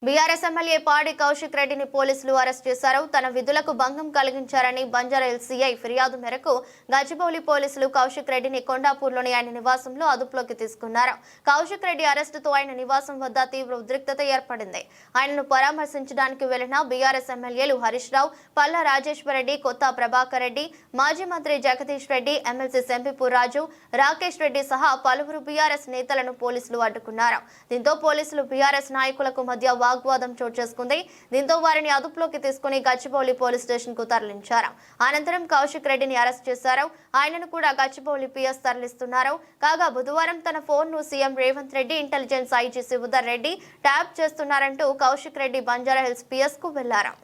BRS MLA పాడి కౌశిక్ రెడ్డిని పోలీసులు అరెస్ట్ చేశారు. తన విధులకు భంగం కలిగించారని బంజారాహిల్స్ సీఐ ఫిర్యాదు మేరకు గచ్చిబౌలి పోలీసులు కౌశిక్ రెడ్డిని కొండాపూర్లోని ఆయన నివాసంలో అదుపులోకి తీసుకున్నారు. కౌశిక్ రెడ్డి అరెస్టుతో ఆయన నివాసం వద్ద తీవ్ర ఉద్రిక్తత ఏర్పడింది. ఆయనను పరామర్శించడానికి వెళ్లిన బీఆర్ఎస్ ఎమ్మెల్యేలు హరీష్ రావు, పల్లా రాజేశ్వర్ రెడ్డి, కొత్త ప్రభాకర్ రెడ్డి, మాజీ మంత్రి జగదీష్ రెడ్డి, ఎమ్మెల్సీ సెంపిపూర్ రాజు, రాకేష్ రెడ్డి సహా పలువురు బీఆర్ఎస్ నేతలను పోలీసులు అడ్డుకున్నారు. దీంతో పోలీసులు బీఆర్ఎస్ నాయకులకు మధ్య వాగ్వాదం చోటు చేసుకుంది. దీంతో వారిని అదుపులోకి తీసుకుని గచ్చిబౌలి పోలీస్ స్టేషన్ కు తరలించారు. అనంతరం కౌశిక్ రెడ్డిని అరెస్ట్ చేశారు. ఆయనను కూడా గచ్చిబౌలి పిఎస్ తరలిస్తున్నారు. కాగా బుధవారం తన ఫోన్ ను CM Revanth Reddy, intelligence IG Shivadhar Reddy tap చేస్తున్నారంటూ కౌశిక్ రెడ్డి బంజారాహిల్స్ పిఎస్ కు వెళ్లారు.